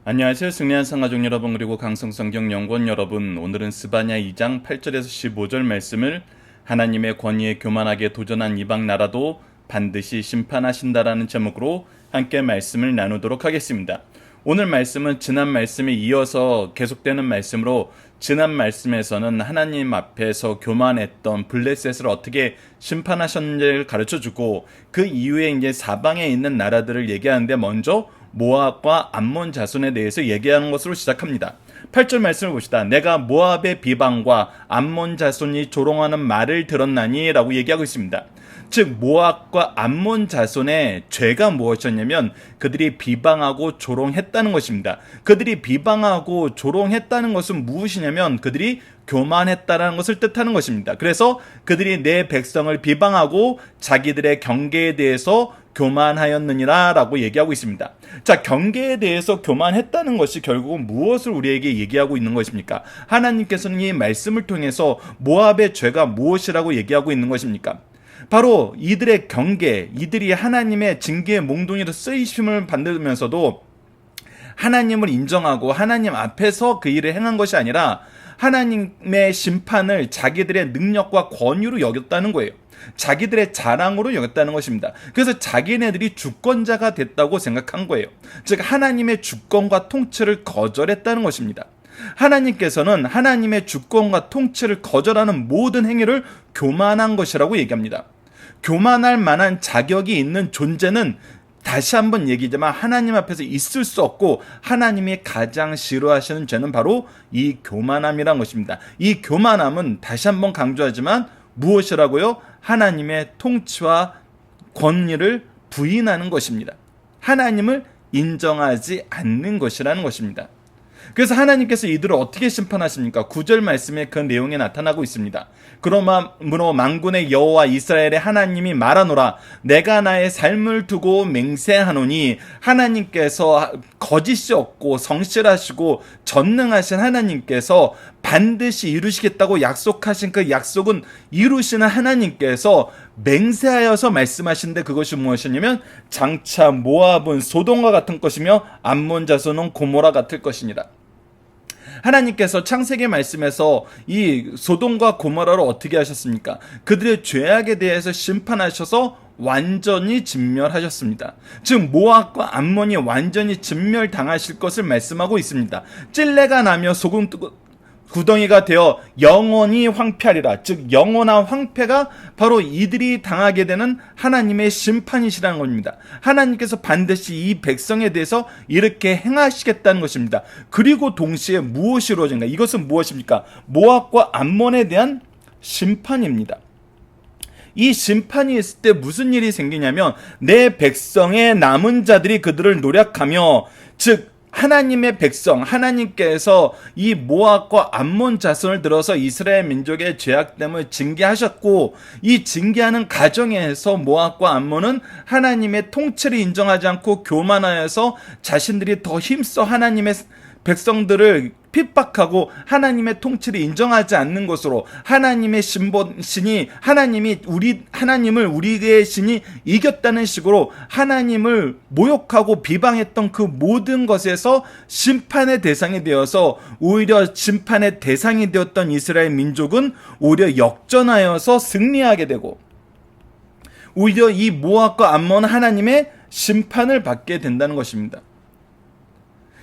안녕하세요. 승리한 상가족 여러분, 그리고 강성성경연구원 여러분, 오늘은 스바냐 2장 8절에서 15절 말씀을 하나님의 권위에 교만하게 도전한 이방 나라도 반드시 심판하신다라는 제목으로 함께 말씀을 나누도록 하겠습니다. 오늘 말씀은 지난 말씀에 이어서 계속되는 말씀으로, 지난 말씀에서는 하나님 앞에서 교만했던 블레셋을 어떻게 심판하셨는지를 가르쳐주고, 그 이후에 이제 사방에 있는 나라들을 얘기하는데, 먼저 모압과 암몬 자손에 대해서 얘기하는 것으로 시작합니다. 8절 말씀을 봅시다. 내가 모압의 비방과 암몬 자손이 조롱하는 말을 들었나니 라고 얘기하고 있습니다. 즉 모압과 암몬 자손의 죄가 무엇이었냐면 그들이 비방하고 조롱했다는 것입니다. 그들이 비방하고 조롱했다는 것은 무엇이냐면 그들이 교만했다는 것을 뜻하는 것입니다. 그래서 그들이 내 백성을 비방하고 자기들의 경계에 대해서 교만하였느니라 라고 얘기하고 있습니다. 자, 경계에 대해서 교만했다는 것이 결국은 무엇을 우리에게 얘기하고 있는 것입니까? 하나님께서는 이 말씀을 통해서 모압의 죄가 무엇이라고 얘기하고 있는 것입니까? 바로 이들의 경계, 이들이 하나님의 징계의 몽둥이로 쓰이심을 받으면서도 하나님을 인정하고 하나님 앞에서 그 일을 행한 것이 아니라 하나님의 심판을 자기들의 능력과 권위로 여겼다는 거예요. 자기들의 자랑으로 여겼다는 것입니다. 그래서 자기네들이 주권자가 됐다고 생각한 거예요. 즉 하나님의 주권과 통치를 거절했다는 것입니다. 하나님께서는 하나님의 주권과 통치를 거절하는 모든 행위를 교만한 것이라고 얘기합니다. 교만할 만한 자격이 있는 존재는 다시 한번 얘기지만 하나님 앞에서 있을 수 없고, 하나님이 가장 싫어하시는 죄는 바로 이 교만함이란 것입니다. 이 교만함은 다시 한번 강조하지만 무엇이라고요? 하나님의 통치와 권위를 부인하는 것입니다. 하나님을 인정하지 않는 것이라는 것입니다. 그래서 하나님께서 이들을 어떻게 심판하십니까? 9절 말씀에 그 내용이 나타나고 있습니다. 그러므로 만군의 여호와 이스라엘의 하나님이 말하노라. 내가 나의 삶을 두고 맹세하노니, 하나님께서 거짓이 없고 성실하시고 전능하신 하나님께서 반드시 이루시겠다고 약속하신 그 약속은 이루시는 하나님께서 맹세하여서 말씀하신데, 그것이 무엇이냐면 장차 모압은 소돔과 같은 것이며 암몬 자손은 고모라 같을 것이니라. 하나님께서 창세기 말씀에서 이 소돔과 고모라를 어떻게 하셨습니까? 그들의 죄악에 대해서 심판하셔서 완전히 진멸하셨습니다. 즉 모압과 암몬이 완전히 진멸당하실 것을 말씀하고 있습니다. 찔레가 나며 소금 구덩이가 되어 영원히 황폐하리라. 즉 영원한 황폐가 바로 이들이 당하게 되는 하나님의 심판이시라는 겁니다. 하나님께서 반드시 이 백성에 대해서 이렇게 행하시겠다는 것입니다. 그리고 동시에 무엇이 이루어진가? 이것은 무엇입니까? 모압과 암몬에 대한 심판입니다. 이 심판이 있을 때 무슨 일이 생기냐면, 내 백성의 남은 자들이 그들을 노략하며, 즉 하나님의 백성, 하나님께서 이 모압과 암몬 자손을 들어서 이스라엘 민족의 죄악 때문에 징계하셨고, 이 징계하는 과정에서 모압과 암몬은 하나님의 통치를 인정하지 않고 교만하여서 자신들이 더 힘써 하나님의 백성들을 핍박하고 하나님의 통치를 인정하지 않는 것으로, 하나님의 신이 하나님을 우리의 신이 이겼다는 식으로 하나님을 모욕하고 비방했던 그 모든 것에서 심판의 대상이 되어서, 오히려 심판의 대상이 되었던 이스라엘 민족은 오히려 역전하여서 승리하게 되고, 오히려 이 모압과 암몬은 하나님의 심판을 받게 된다는 것입니다.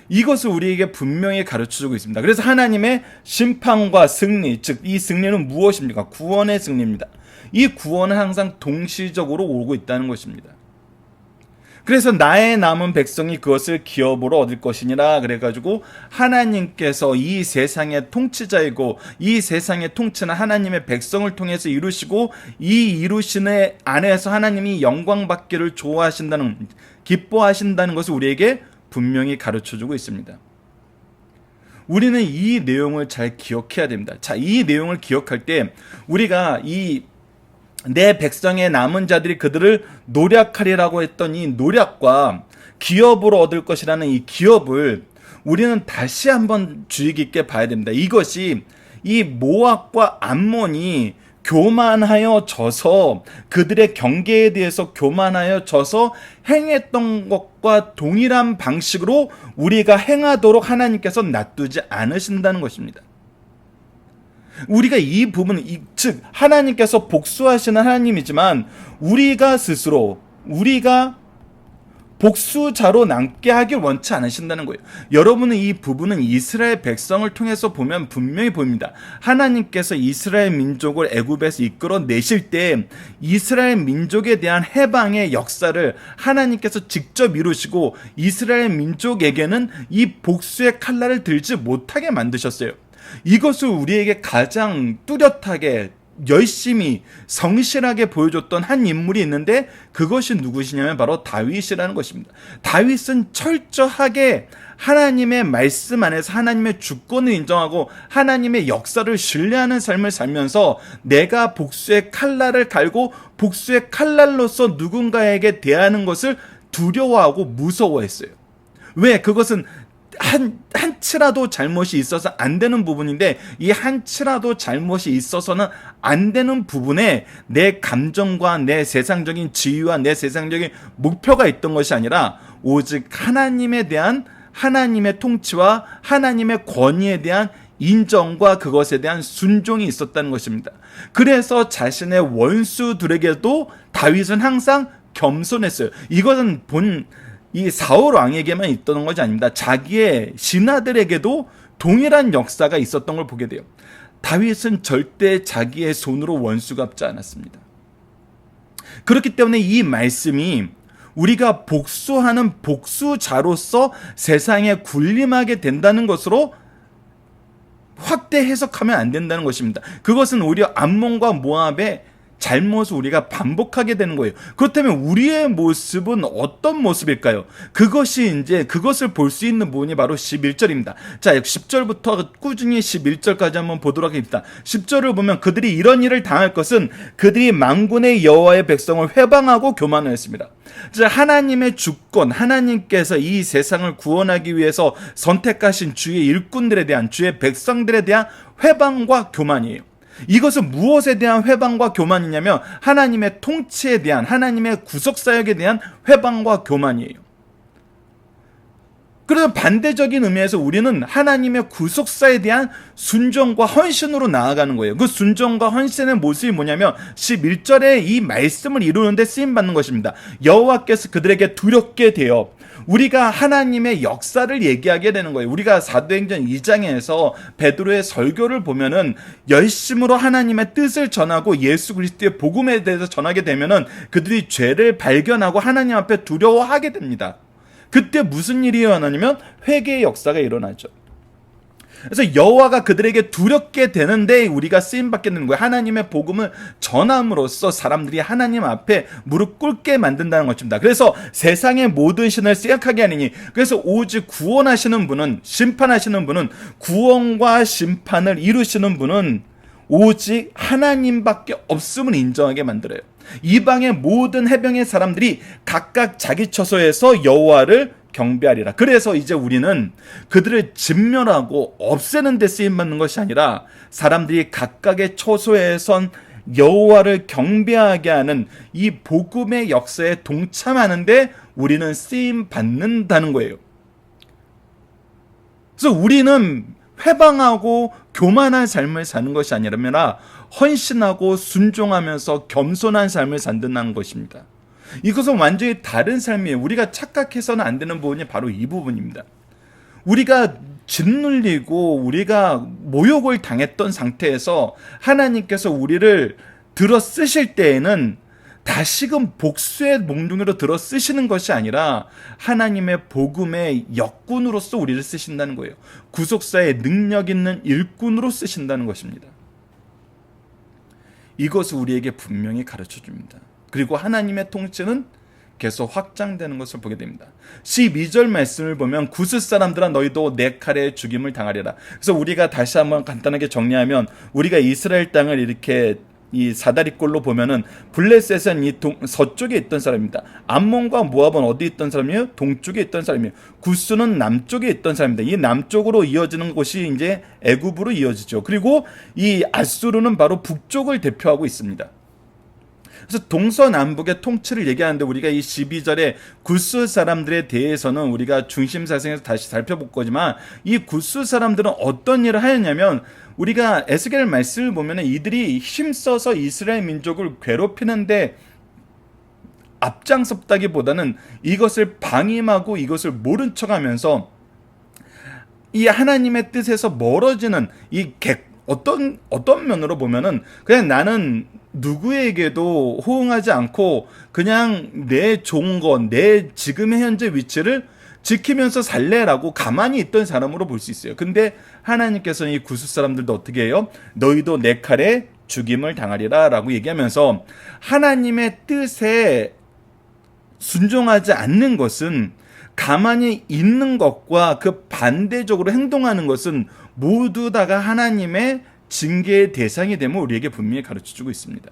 이것을 우리에게 분명히 가르쳐주고 있습니다. 그래서 하나님의 심판과 승리, 즉 이 승리는 무엇입니까? 구원의 승리입니다. 이 구원은 항상 동시적으로 오고 있다는 것입니다. 그래서 나의 남은 백성이 그것을 기업으로 얻을 것이니라 그래가지고, 하나님께서 이 세상의 통치자이고 이 세상의 통치는 하나님의 백성을 통해서 이루시고, 이 이루시는 안에서 하나님이 영광 받기를 기뻐하신다는 것을 우리에게 분명히 가르쳐주고 있습니다. 우리는 이 내용을 잘 기억해야 됩니다. 자, 이 내용을 기억할 때 우리가 내 백성의 남은 자들이 그들을 노략하리라고 했던 이 노략과 기업으로 얻을 것이라는 이 기업을 우리는 다시 한번 주의 깊게 봐야 됩니다. 이것이 이 모압과 암몬이 교만하여 져서, 그들의 경계에 대해서 교만하여 져서 행했던 것과 동일한 방식으로 우리가 행하도록 하나님께서 놔두지 않으신다는 것입니다. 우리가 이 부분, 즉 하나님께서 복수하시는 하나님이지만 우리가 스스로 우리가 복수자로 남게 하길 원치 않으신다는 거예요. 여러분은 이 부분은 이스라엘 백성을 통해서 보면 분명히 보입니다. 하나님께서 이스라엘 민족을 애굽에서 이끌어내실 때 이스라엘 민족에 대한 해방의 역사를 하나님께서 직접 이루시고 이스라엘 민족에게는 이 복수의 칼날을 들지 못하게 만드셨어요. 이것을 우리에게 가장 뚜렷하게 열심히 성실하게 보여줬던 한 인물이 있는데 그것이 누구시냐면 바로 다윗이라는 것입니다. 다윗은 철저하게 하나님의 말씀 안에서 하나님의 주권을 인정하고 하나님의 역사를 신뢰하는 삶을 살면서 내가 복수의 칼날을 갈고 복수의 칼날로서 누군가에게 대하는 것을 두려워하고 무서워했어요. 왜? 그것은 한치라도 잘못이 있어서 안 되는 부분인데 이 한치라도 잘못이 있어서는 안 되는 부분에 내 감정과 내 세상적인 지위와 내 세상적인 목표가 있던 것이 아니라 오직 하나님에 대한 하나님의 통치와 하나님의 권위에 대한 인정과 그것에 대한 순종이 있었다는 것입니다. 그래서 자신의 원수들에게도 다윗은 항상 겸손했어요. 이것은 이 사울 왕에게만 있던 것이 아닙니다. 자기의 신하들에게도 동일한 역사가 있었던 걸 보게 돼요. 다윗은 절대 자기의 손으로 원수 갚지 않았습니다. 그렇기 때문에 이 말씀이 우리가 복수하는 복수자로서 세상에 군림하게 된다는 것으로 확대 해석하면 안 된다는 것입니다. 그것은 오히려 암몬과 모압의 잘못을 우리가 반복하게 되는 거예요. 그렇다면 우리의 모습은 어떤 모습일까요? 그것을 볼 수 있는 부분이 바로 11절입니다. 자, 10절부터 꾸준히 11절까지 한번 보도록 하겠습니다. 10절을 보면 그들이 이런 일을 당할 것은 그들이 만군의 여호와의 백성을 회방하고 교만을 했습니다. 자, 하나님의 주권, 하나님께서 이 세상을 구원하기 위해서 선택하신 주의 일꾼들에 대한, 주의 백성들에 대한 회방과 교만이에요. 이것은 무엇에 대한 회방과 교만이냐면 하나님의 통치에 대한, 하나님의 구속사역에 대한 회방과 교만이에요. 그래서 반대적인 의미에서 우리는 하나님의 구속사에 대한 순종과 헌신으로 나아가는 거예요. 그 순종과 헌신의 모습이 뭐냐면 11절에 이 말씀을 이루는데 쓰임받는 것입니다. 여호와께서 그들에게 두렵게 되어, 우리가 하나님의 역사를 얘기하게 되는 거예요. 우리가 사도행전 2장에서 베드로의 설교를 보면은 열심으로 하나님의 뜻을 전하고 예수 그리스도의 복음에 대해서 전하게 되면은 그들이 죄를 발견하고 하나님 앞에 두려워하게 됩니다. 그때 무슨 일이 일어나냐면 회개의 역사가 일어나죠. 그래서 여호와가 그들에게 두렵게 되는데 우리가 쓰임받게 되는 거예요. 하나님의 복음을 전함으로써 사람들이 하나님 앞에 무릎 꿇게 만든다는 것입니다. 그래서 세상의 모든 신을 생각하게 하느니, 그래서 오직 구원하시는 분은, 심판하시는 분은, 구원과 심판을 이루시는 분은 오직 하나님밖에 없음을 인정하게 만들어요. 이방의 모든 해병의 사람들이 각각 자기 처소에서 여호와를 경배하리라. 그래서 이제 우리는 그들을 진멸하고 없애는 데 쓰임받는 것이 아니라 사람들이 각각의 처소에선 여호와를 경배하게 하는 이 복음의 역사에 동참하는데 우리는 쓰임받는다는 거예요. 그래서 우리는 회방하고 교만한 삶을 사는 것이 아니라 헌신하고 순종하면서 겸손한 삶을 산다는 것입니다. 이것은 완전히 다른 삶이에요. 우리가 착각해서는 안 되는 부분이 바로 이 부분입니다. 우리가 짓눌리고 우리가 모욕을 당했던 상태에서 하나님께서 우리를 들어 쓰실 때에는 다시금 복수의 몽둥이로 들어 쓰시는 것이 아니라 하나님의 복음의 역군으로서 우리를 쓰신다는 거예요. 구속사의 능력 있는 일꾼으로 쓰신다는 것입니다. 이것을 우리에게 분명히 가르쳐 줍니다. 그리고 하나님의 통치는 계속 확장되는 것을 보게 됩니다. 12절 말씀을 보면 구스 사람들아 너희도 내 칼에 죽임을 당하리라. 그래서 우리가 다시 한번 간단하게 정리하면 우리가 이스라엘 땅을 이렇게 이 사다리꼴로 보면은 블레셋은 이 서쪽에 있던 사람입니다. 암몬과 모압은 어디 있던 사람이에요? 동쪽에 있던 사람이에요. 구스는 남쪽에 있던 사람입니다. 이 남쪽으로 이어지는 곳이 이제 애굽으로 이어지죠. 그리고 이 아수르는 바로 북쪽을 대표하고 있습니다. 그래서 동서남북의 통치를 얘기하는데 우리가 이 12절에 구스 사람들에 대해서는 우리가 중심사상에서 다시 살펴볼 거지만 이 구스 사람들은 어떤 일을 하였냐면 우리가 에스겔 말씀을 보면 이들이 힘써서 이스라엘 민족을 괴롭히는데 앞장섰다기보다는 이것을 방임하고 이것을 모른 척하면서 이 하나님의 뜻에서 멀어지는 어떤 면으로 보면은 그냥 나는 누구에게도 호응하지 않고 그냥 내 좋은 것, 내 지금의 현재 위치를 지키면서 살래라고 가만히 있던 사람으로 볼 수 있어요. 근데 하나님께서는 이 구스 사람들도 어떻게 해요? 너희도 내 칼에 죽임을 당하리라 라고 얘기하면서 하나님의 뜻에 순종하지 않는 것은 가만히 있는 것과 그 반대적으로 행동하는 것은 모두 다가 하나님의 징계의 대상이 되면 우리에게 분명히 가르쳐주고 있습니다.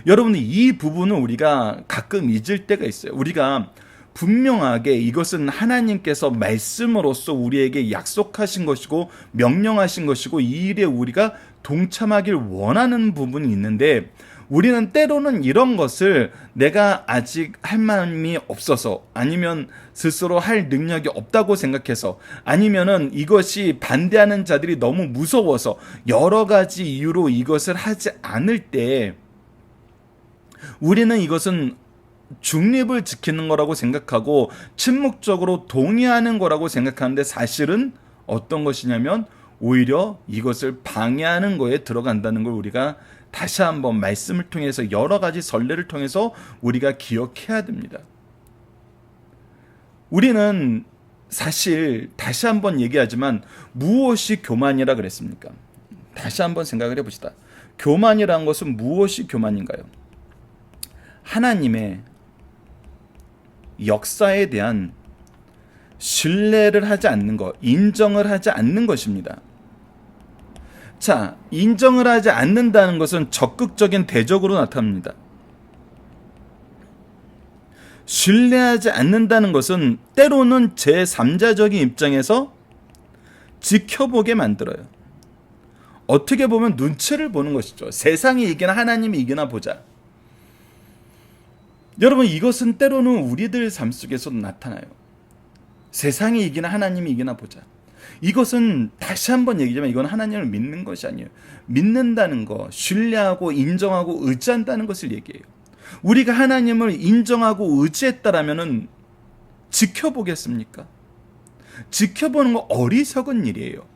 여러분들 이 부분은 우리가 가끔 잊을 때가 있어요. 우리가 분명하게 이것은 하나님께서 말씀으로써 우리에게 약속하신 것이고 명령하신 것이고 이 일에 우리가 동참하길 원하는 부분이 있는데 우리는 때로는 이런 것을 내가 아직 할 마음이 없어서 아니면 스스로 할 능력이 없다고 생각해서 아니면은 이것이 반대하는 자들이 너무 무서워서 여러 가지 이유로 이것을 하지 않을 때 우리는 이것은 중립을 지키는 거라고 생각하고 침묵적으로 동의하는 거라고 생각하는데 사실은 어떤 것이냐면 오히려 이것을 방해하는 거에 들어간다는 걸 우리가 다시 한번 말씀을 통해서 여러 가지 선례를 통해서 우리가 기억해야 됩니다. 우리는 사실 다시 한번 얘기하지만 무엇이 교만이라 그랬습니까? 다시 한번 생각을 해봅시다. 교만이라는 것은 무엇이 교만인가요? 하나님의 역사에 대한 신뢰를 하지 않는 것, 인정을 하지 않는 것입니다. 자, 인정을 하지 않는다는 것은 적극적인 대적으로 나타납니다. 신뢰하지 않는다는 것은 때로는 제3자적인 입장에서 지켜보게 만들어요. 어떻게 보면 눈치를 보는 것이죠. 세상이 이기나 하나님이 이기나 보자. 여러분 이것은 때로는 우리들 삶 속에서도 나타나요. 세상이 이기나 하나님이 이기나 보자. 이것은 다시 한번 얘기하지만 이건 하나님을 믿는 것이 아니에요. 믿는다는 것, 신뢰하고 인정하고 의지한다는 것을 얘기해요. 우리가 하나님을 인정하고 의지했다라면은 지켜보겠습니까? 지켜보는 거 어리석은 일이에요.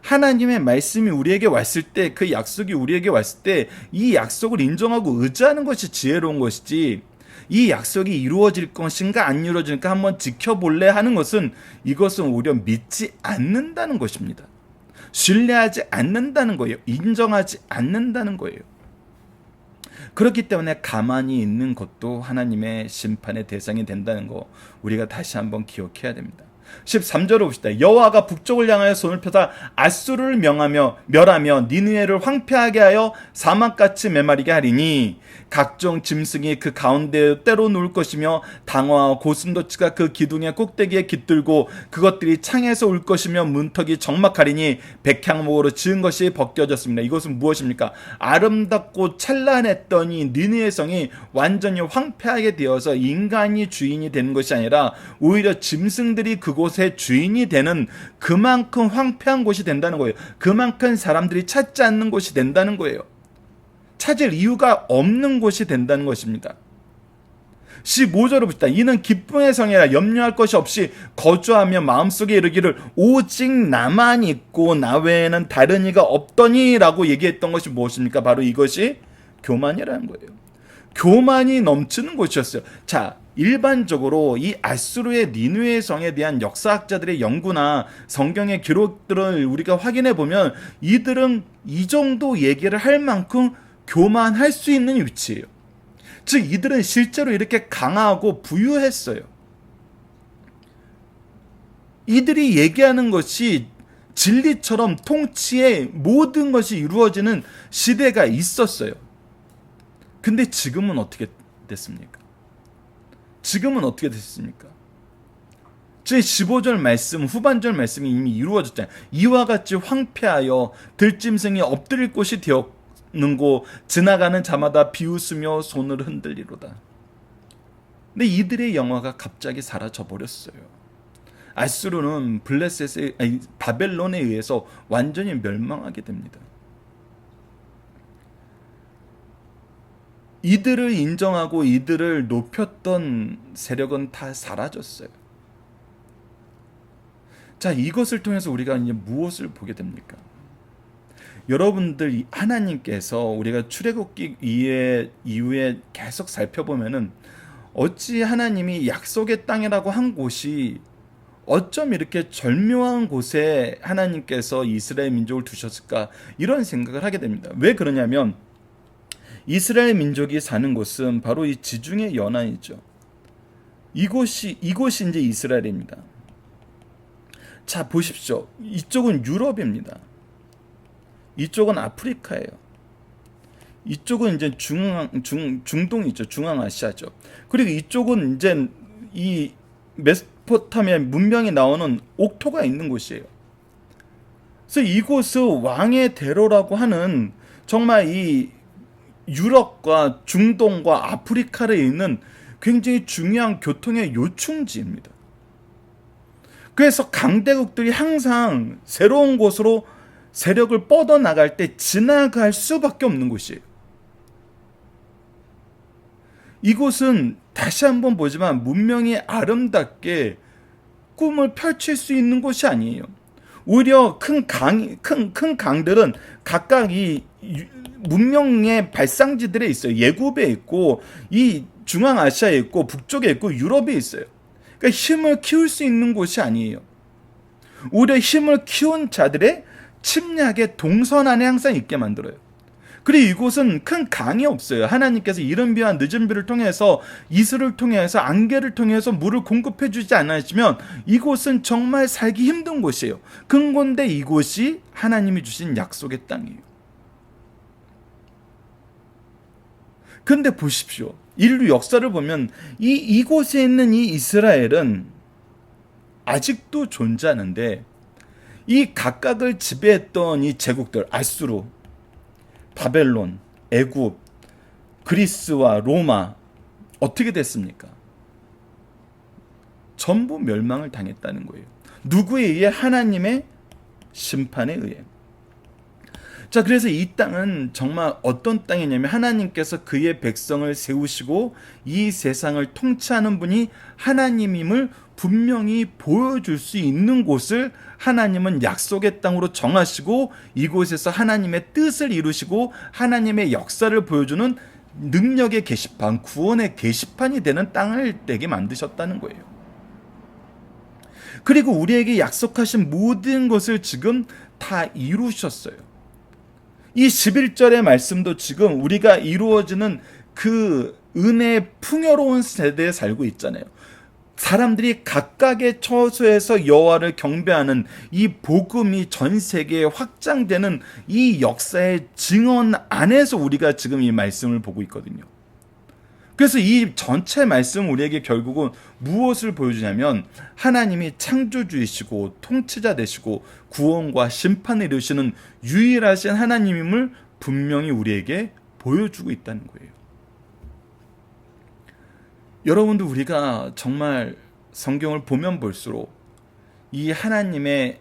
하나님의 말씀이 우리에게 왔을 때 그 약속이 우리에게 왔을 때 이 약속을 인정하고 의지하는 것이 지혜로운 것이지 이 약속이 이루어질 것인가 안 이루어질까 한번 지켜볼래 하는 것은 이것은 오히려 믿지 않는다는 것입니다. 신뢰하지 않는다는 거예요. 인정하지 않는다는 거예요. 그렇기 때문에 가만히 있는 것도 하나님의 심판의 대상이 된다는 거 우리가 다시 한번 기억해야 됩니다. 13절을 봅시다. 여호와가 북쪽을 향하여 손을 펴사 아수르를 멸하며 니느웨를 황폐하게 하여 사막같이 메마르게 하리니 각종 짐승이 그 가운데 때로 누울 것이며 당화와 고슴도치가 그 기둥의 꼭대기에 깃들고 그것들이 창에서 울 것이며 문턱이 적막하리니 백향목으로 지은 것이 벗겨졌습니다. 이것은 무엇입니까? 아름답고 찬란했던 이 니느웨 성이 완전히 황폐하게 되어서 인간이 주인이 되는 것이 아니라 오히려 짐승들이 그곳의 주인이 되는 그만큼 황폐한 곳이 된다는 거예요. 그만큼 사람들이 찾지 않는 곳이 된다는 거예요. 찾을 이유가 없는 곳이 된다는 것입니다. 15절을 봅시다. 이는 기쁨의 성이라 염려할 것이 없이 거주하며 마음속에 이르기를 오직 나만 있고 나 외에는 다른 이가 없더니 라고 얘기했던 것이 무엇입니까? 바로 이것이 교만이라는 거예요. 교만이 넘치는 곳이었어요. 자, 일반적으로 이 아수르의 니느웨 성에 대한 역사학자들의 연구나 성경의 기록들을 우리가 확인해 보면 이들은 이 정도 얘기를 할 만큼 교만할 수 있는 위치예요. 즉 이들은 실제로 이렇게 강하고 부유했어요. 이들이 얘기하는 것이 진리처럼 통치의 모든 것이 이루어지는 시대가 있었어요. 근데 지금은 어떻게 됐습니까? 지금은 어떻게 됐습니까? 제 15절 말씀, 후반절 말씀이 이미 이루어졌잖아요. 이와 같이 황폐하여 들짐승이 엎드릴 곳이 되었는고 지나가는 자마다 비웃으며 손을 흔들리로다. 근데 이들의 영화가 갑자기 사라져 버렸어요. 아수르는 바벨론에 의해서 완전히 멸망하게 됩니다. 이들을 인정하고 이들을 높였던 세력은 다 사라졌어요. 자, 이것을 통해서 우리가 이제 무엇을 보게 됩니까? 여러분들, 하나님께서 우리가 출애굽기 이후에 계속 살펴보면은 어찌 하나님이 약속의 땅이라고 한 곳이 어쩜 이렇게 절묘한 곳에 하나님께서 이스라엘 민족을 두셨을까, 이런 생각을 하게 됩니다. 왜 그러냐면 이스라엘 민족이 사는 곳은 바로 이 지중해 연안이죠. 이곳이 이제 이스라엘입니다. 자, 보십시오. 이쪽은 유럽입니다. 이쪽은 아프리카예요. 이쪽은 이제 중동이죠. 중앙아시아죠. 그리고 이쪽은 이제 이 메소포타미아 문명이 나오는 옥토가 있는 곳이에요. 그래서 이곳은 왕의 대로라고 하는, 정말 이 유럽과 중동과 아프리카에 있는 굉장히 중요한 교통의 요충지입니다. 그래서 강대국들이 항상 새로운 곳으로 세력을 뻗어나갈 때 지나갈 수밖에 없는 곳이에요. 이곳은 다시 한번 보지만 문명이 아름답게 꿈을 펼칠 수 있는 곳이 아니에요. 오히려 큰 강들은 각각 이 문명의 발상지들에 있어요. 예굽에 있고, 이 중앙아시아에 있고, 북쪽에 있고, 유럽에 있어요. 그러니까 힘을 키울 수 있는 곳이 아니에요. 오히려 힘을 키운 자들의 침략의 동선 안에 항상 있게 만들어요. 그리고 이곳은 큰 강이 없어요. 하나님께서 이른 비와 늦은 비를 통해서, 이슬을 통해서, 안개를 통해서 물을 공급해 주지 않으시면 이곳은 정말 살기 힘든 곳이에요. 근본데 이곳이 하나님이 주신 약속의 땅이에요. 근데 보십시오. 인류 역사를 보면 이곳에 있는 이 이스라엘은 아직도 존재하는데, 이 각각을 지배했던 이 제국들, 아수르, 바벨론, 애굽, 그리스와 로마, 어떻게 됐습니까? 전부 멸망을 당했다는 거예요. 누구에 의해? 하나님의 심판에 의해. 자, 그래서 이 땅은 정말 어떤 땅이냐면, 하나님께서 그의 백성을 세우시고 이 세상을 통치하는 분이 하나님임을 분명히 보여줄 수 있는 곳을 하나님은 약속의 땅으로 정하시고, 이곳에서 하나님의 뜻을 이루시고 하나님의 역사를 보여주는 능력의 게시판, 구원의 게시판이 되는 땅을 되게 만드셨다는 거예요. 그리고 우리에게 약속하신 모든 것을 지금 다 이루셨어요. 이 11절의 말씀도 지금 우리가 이루어지는 그 은혜의 풍요로운 세대에 살고 있잖아요. 사람들이 각각의 처소에서 여호와를 경배하는 이 복음이 전 세계에 확장되는 이 역사의 증언 안에서 우리가 지금 이 말씀을 보고 있거든요. 그래서 이 전체 말씀은 우리에게 결국은 무엇을 보여주냐면, 하나님이 창조주이시고 통치자 되시고 구원과 심판을 이루시는 유일하신 하나님임을 분명히 우리에게 보여주고 있다는 거예요. 여러분도 우리가 정말 성경을 보면 볼수록, 이 하나님의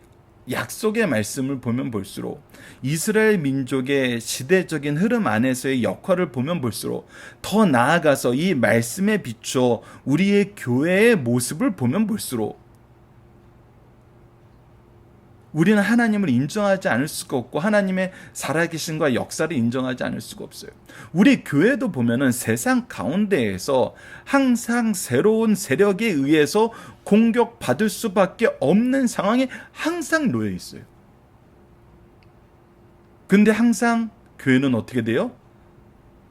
약속의 말씀을 보면 볼수록, 이스라엘 민족의 시대적인 흐름 안에서의 역할을 보면 볼수록, 더 나아가서 이 말씀에 비추어 우리의 교회의 모습을 보면 볼수록 우리는 하나님을 인정하지 않을 수가 없고, 하나님의 살아계신과 역사를 인정하지 않을 수가 없어요. 우리 교회도 보면은 세상 가운데에서 항상 새로운 세력에 의해서 공격받을 수밖에 없는 상황에 항상 놓여 있어요. 근데 항상 교회는 어떻게 돼요?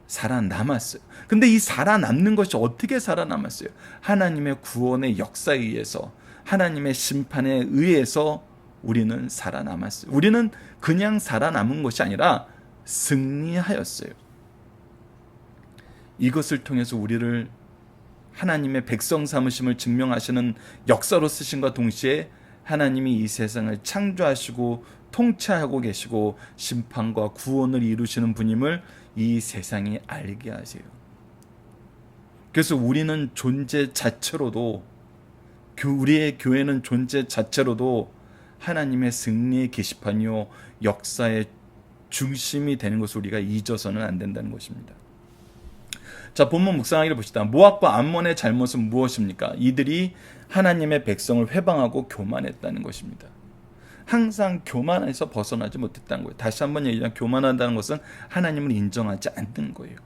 살아남았어요. 근데 이 살아남는 것이 어떻게 살아남았어요? 하나님의 구원의 역사에 의해서, 하나님의 심판에 의해서 우리는 살아남았어요. 우리는 그냥 살아남은 것이 아니라 승리하였어요. 이것을 통해서 우리를 하나님의 백성 삼으심을 증명하시는 역사로 쓰신과 동시에 하나님이 이 세상을 창조하시고 통치하고 계시고 심판과 구원을 이루시는 분임을 이 세상이 알게 하세요. 그래서 우리는 존재 자체로도, 우리의 교회는 존재 자체로도 하나님의 승리의 게시판이요 역사의 중심이 되는 것을 우리가 잊어서는 안 된다는 것입니다. 자, 본문 묵상하기를 봅시다. 모압과 암몬의 잘못은 무엇입니까? 이들이 하나님의 백성을 회방하고 교만했다는 것입니다. 항상 교만에서 벗어나지 못했다는 거예요. 다시 한번 얘기하면 교만한다는 것은 하나님을 인정하지 않는 거예요.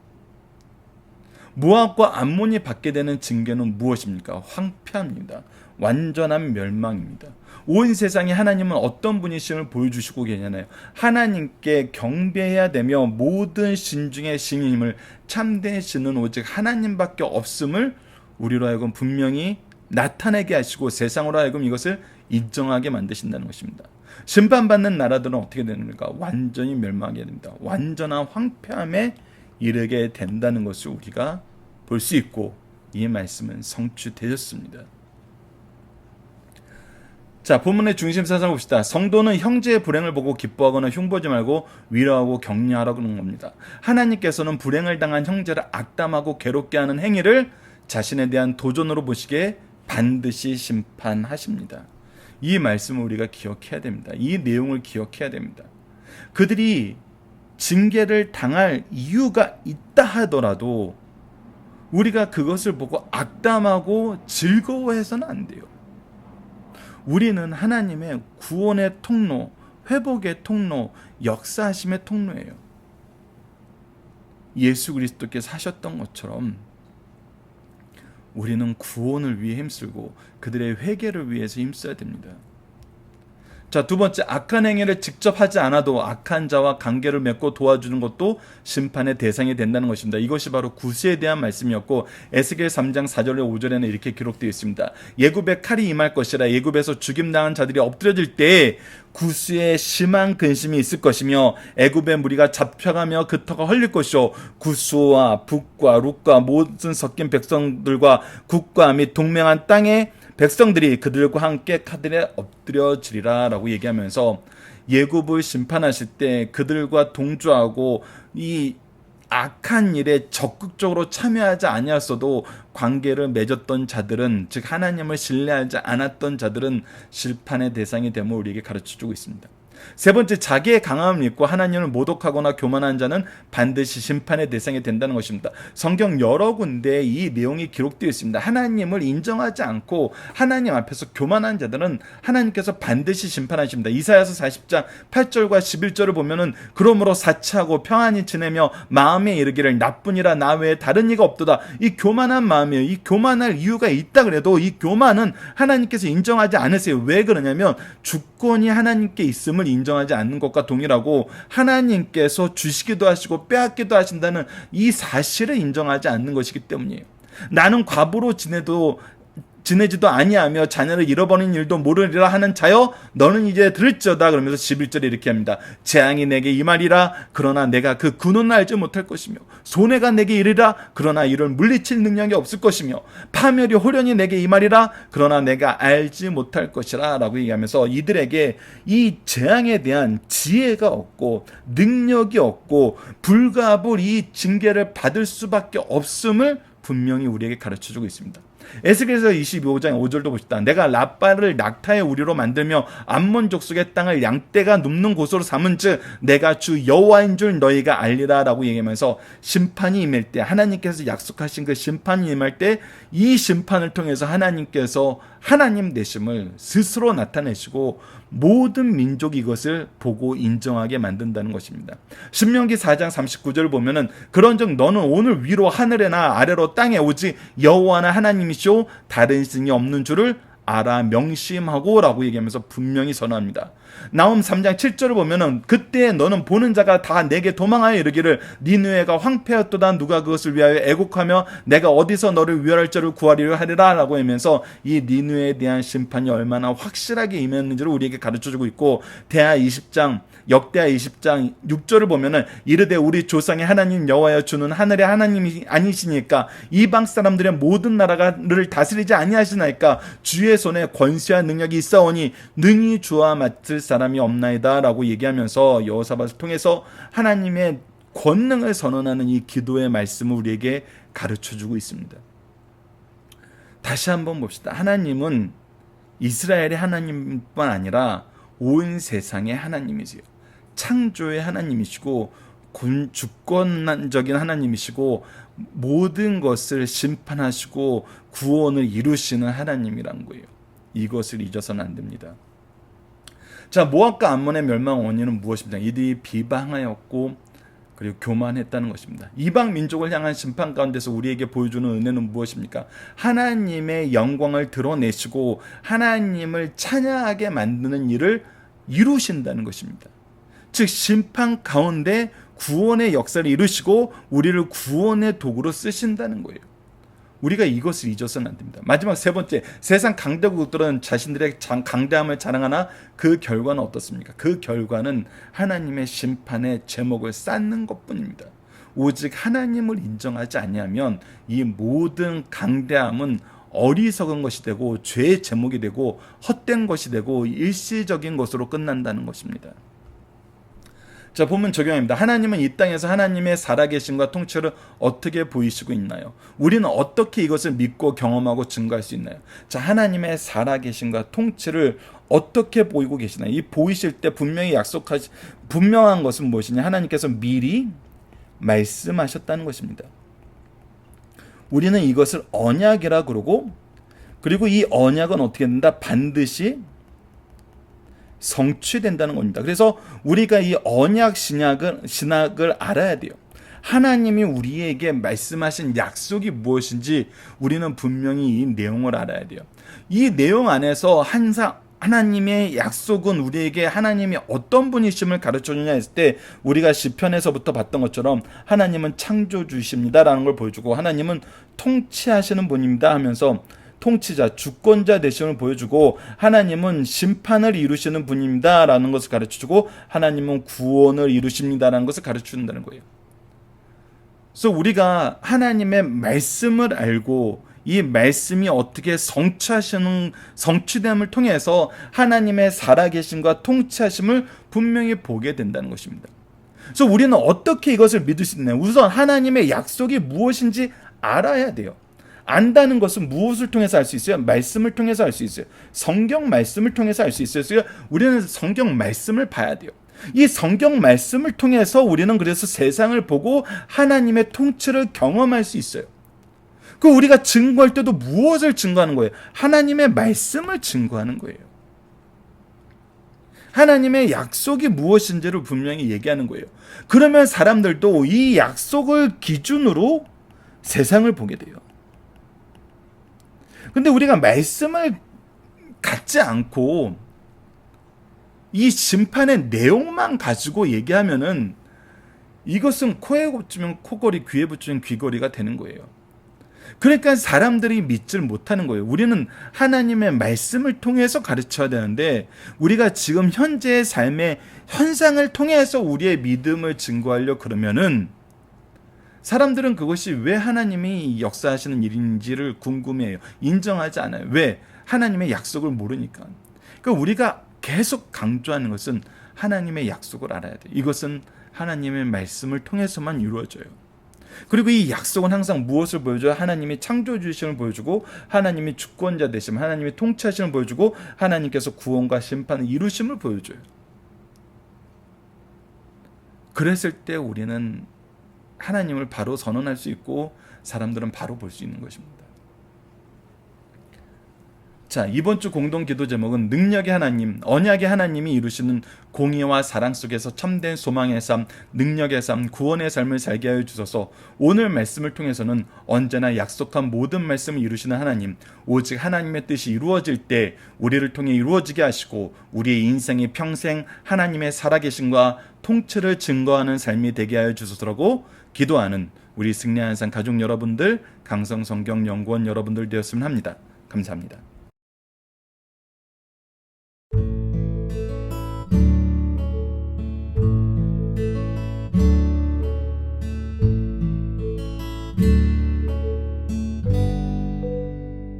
모압과 암몬이 받게 되는 징계는 무엇입니까? 황폐합니다. 완전한 멸망입니다. 온 세상에 하나님은 어떤 분이심을 보여주시고 계시나요? 하나님께 경배해야 되며 모든 신 중에 신임을 참된 신은 오직 하나님밖에 없음을 우리로 하여금 분명히 나타내게 하시고 세상으로 하여금 이것을 인정하게 만드신다는 것입니다. 심판받는 나라들은 어떻게 되는가? 완전히 멸망하게 됩니다. 완전한 황폐함에 이르게 된다는 것을 우리가 볼 수 있고 이 말씀은 성취되었습니다. 자, 본문의 중심 사상을 봅시다. 성도는 형제의 불행을 보고 기뻐하거나 흉보지 말고 위로하고 격려하라고 하는 겁니다. 하나님께서는 불행을 당한 형제를 악담하고 괴롭게 하는 행위를 자신에 대한 도전으로 보시기에 반드시 심판하십니다. 이 말씀을 우리가 기억해야 됩니다. 이 내용을 기억해야 됩니다. 그들이 징계를 당할 이유가 있다 하더라도 우리가 그것을 보고 악담하고 즐거워해서는 안 돼요. 우리는 하나님의 구원의 통로, 회복의 통로, 역사하심의 통로예요. 예수 그리스도께서 하셨던 것처럼 우리는 구원을 위해 힘쓰고 그들의 회개를 위해서 힘써야 됩니다. 자, 두 번째, 악한 행위를 직접 하지 않아도 악한 자와 관계를 맺고 도와주는 것도 심판의 대상이 된다는 것입니다. 이것이 바로 구수에 대한 말씀이었고 에스겔 3장 4절에 5절에는 이렇게 기록되어 있습니다. 예굽에 칼이 임할 것이라. 예굽에서 죽임당한 자들이 엎드려질 때에 구수에 심한 근심이 있을 것이며 애굽의 무리가 잡혀가며 그 터가 헐릴 것이요 구수와 북과 룻과 모든 섞인 백성들과 국가 및 동맹한 땅의 백성들이 그들과 함께 카들에 엎드려지리라 라고 얘기하면서 예굽을 심판하실 때 그들과 동조하고 이 악한 일에 적극적으로 참여하지 아니었어도 관계를 맺었던 자들은, 즉 하나님을 신뢰하지 않았던 자들은 심판의 대상이 됨을 우리에게 가르쳐주고 있습니다. 세 번째, 자기의 강함을 믿고 하나님을 모독하거나 교만한 자는 반드시 심판의 대상이 된다는 것입니다. 성경 여러 군데에 이 내용이 기록되어 있습니다. 하나님을 인정하지 않고 하나님 앞에서 교만한 자들은 하나님께서 반드시 심판하십니다. 이사야서 40장 8절과 11절을 보면은 그러므로 사치하고 평안히 지내며 마음에 이르기를 나뿐이라 나 외에 다른 이가 없도다. 이 교만한 마음이에요. 이 교만할 이유가 있다 그래도 이 교만은 하나님께서 인정하지 않으세요. 왜 그러냐면 주권이 하나님께 있음을 인정하지 않는 것과 동일하고 하나님께서 주시기도 하시고 빼앗기도 하신다는 이 사실을 인정하지 않는 것이기 때문이에요. 나는 과부로 지내지도 아니하며 자녀를 잃어버린 일도 모르리라 하는 자여 너는 이제 들을지어다. 그러면서 11절에 이렇게 합니다. 재앙이 내게 임하리라. 그러나 내가 그 근원을 알지 못할 것이며 손해가 내게 이르리라. 그러나 이를 물리칠 능력이 없을 것이며 파멸이 호련히 내게 임하리라. 그러나 내가 알지 못할 것이라 라고 얘기하면서 이들에게 이 재앙에 대한 지혜가 없고 능력이 없고 불가불 이 징계를 받을 수밖에 없음을 분명히 우리에게 가르쳐주고 있습니다. 에스겔서 25장 5절도 보시다. 내가 라빠를 낙타의 우리로 만들며 암몬 족속의 땅을 양떼가 눕는 곳으로 삼은즉 내가 주 여호와인 줄 너희가 알리라 라고 얘기하면서 심판이 임할 때, 하나님께서 약속하신 그 심판이 임할 때 이 심판을 통해서 하나님께서 하나님 되심을 스스로 나타내시고 모든 민족이 이것을 보고 인정하게 만든다는 것입니다. 신명기 4장 39절을 보면은 그런즉 너는 오늘 위로 하늘에나 아래로 땅에 오직 여호와나 하나님이시오 다른 신이 없는 줄을 알아 명심하고 라고 얘기하면서 분명히 선언합니다. 나홈 3장 7절을 보면은 그때 너는 보는 자가 다 내게 도망하여 이르기를 니느웨가 황폐하였도다 누가 그것을 위하여 애곡하며 내가 어디서 너를 위할 자를 구하리려 하리라 라고 하면서 이 니느웨에 대한 심판이 얼마나 확실하게 임했는지를 우리에게 가르쳐주고 있고, 역대하 20장 6절을 보면은 이르되 우리 조상의 하나님 여호와여 주는 하늘의 하나님이 아니시니까 이방 사람들의 모든 나라를 다스리지 아니하시나이까 주의 손에 권세와 능력이 있사오니 능히 주와 맡을 사람이 없나이다 라고 얘기하면서 여호사밧을 통해서 하나님의 권능을 선언하는 이 기도의 말씀을 우리에게 가르쳐주고 있습니다. 다시 한번 봅시다. 하나님은 이스라엘의 하나님뿐 아니라 온 세상의 하나님이세요. 창조의 하나님이시고 주권적인 하나님이시고 모든 것을 심판하시고 구원을 이루시는 하나님이란 거예요. 이것을 잊어서는 안 됩니다. 자, 모압과 암몬의 멸망 원인은 무엇입니까? 이들이 비방하였고 그리고 교만했다는 것입니다. 이방 민족을 향한 심판 가운데서 우리에게 보여주는 은혜는 무엇입니까? 하나님의 영광을 드러내시고 하나님을 찬양하게 만드는 일을 이루신다는 것입니다. 즉 심판 가운데 구원의 역사를 이루시고 우리를 구원의 도구로 쓰신다는 거예요. 우리가 이것을 잊어서는 안 됩니다. 마지막 세 번째, 세상 강대국들은 자신들의 강대함을 자랑하나 그 결과는 어떻습니까? 그 결과는 하나님의 심판의 제목을 쌓는 것뿐입니다. 오직 하나님을 인정하지 아니하면 이 모든 강대함은 어리석은 것이 되고 죄의 제목이 되고 헛된 것이 되고 일시적인 것으로 끝난다는 것입니다. 자, 본문 적용합니다. 하나님은 이 땅에서 하나님의 살아계심과 통치를 어떻게 보이시고 있나요? 우리는 어떻게 이것을 믿고 경험하고 증거할 수 있나요? 자, 하나님의 살아계심과 통치를 어떻게 보이고 계시나요? 이 보이실 때 분명한 것은 무엇이냐? 하나님께서 미리 말씀하셨다는 것입니다. 우리는 이것을 언약이라 그러고, 그리고 이 언약은 어떻게 된다? 반드시 성취된다는 겁니다. 그래서 우리가 이 언약 신학을 알아야 돼요. 하나님이 우리에게 말씀하신 약속이 무엇인지 우리는 분명히 이 내용을 알아야 돼요. 이 내용 안에서 항상 하나님의 약속은 우리에게 하나님이 어떤 분이심을 가르쳐주냐 했을 때 우리가 시편에서부터 봤던 것처럼 하나님은 창조주이십니다라는 걸 보여주고 하나님은 통치하시는 분입니다 하면서 통치자, 주권자 되심을 보여주고 하나님은 심판을 이루시는 분입니다라는 것을 가르쳐주고 하나님은 구원을 이루십니다라는 것을 가르쳐준다는 거예요. 그래서 우리가 하나님의 말씀을 알고 이 말씀이 어떻게 성취됨을 통해서 하나님의 살아계심과 통치하심을 분명히 보게 된다는 것입니다. 그래서 우리는 어떻게 이것을 믿을 수 있나요? 우선 하나님의 약속이 무엇인지 알아야 돼요. 안다는 것은 무엇을 통해서 알 수 있어요? 말씀을 통해서 알 수 있어요. 성경 말씀을 통해서 알 수 있어요. 그래서 우리는 성경 말씀을 봐야 돼요. 이 성경 말씀을 통해서 우리는 그래서 세상을 보고 하나님의 통치를 경험할 수 있어요. 그 우리가 증거할 때도 무엇을 증거하는 거예요? 하나님의 말씀을 증거하는 거예요. 하나님의 약속이 무엇인지를 분명히 얘기하는 거예요. 그러면 사람들도 이 약속을 기준으로 세상을 보게 돼요. 근데 우리가 말씀을 갖지 않고 이 심판의 내용만 가지고 얘기하면은 이것은 코에 붙이면 코걸이, 귀에 붙이면 귀걸이가 되는 거예요. 그러니까 사람들이 믿질 못하는 거예요. 우리는 하나님의 말씀을 통해서 가르쳐야 되는데 우리가 지금 현재의 삶의 현상을 통해서 우리의 믿음을 증거하려 그러면은 사람들은 그것이 왜 하나님이 역사하시는 일인지를 궁금해해요. 인정하지 않아요. 왜? 하나님의 약속을 모르니까. 그러니까 우리가 계속 강조하는 것은 하나님의 약속을 알아야 돼요. 이것은 하나님의 말씀을 통해서만 이루어져요. 그리고 이 약속은 항상 무엇을 보여줘요? 하나님이 창조주이심을 보여주고 하나님이 주권자 되심, 하나님이 통치하심을 보여주고 하나님께서 구원과 심판을 이루심을 보여줘요. 그랬을 때 우리는 하나님을 바로 선언할 수 있고 사람들은 바로 볼 수 있는 것입니다. 자, 이번 주 공동 기도 제목은 능력의 하나님, 언약의 하나님이 이루시는 공의와 사랑 속에서 참된 소망의 삶, 능력의 삶, 구원의 삶을 살게 하여 주소서. 오늘 말씀을 통해서는 언제나 약속한 모든 말씀을 이루시는 하나님, 오직 하나님의 뜻이 이루어질 때 우리를 통해 이루어지게 하시고 우리의 인생이 평생 하나님의 살아계심과 통치를 증거하는 삶이 되게 하여 주소서라고 기도하는 우리 승리한 산 가족 여러분들, 강성성경연구원 여러분들 되었으면 합니다. 감사합니다.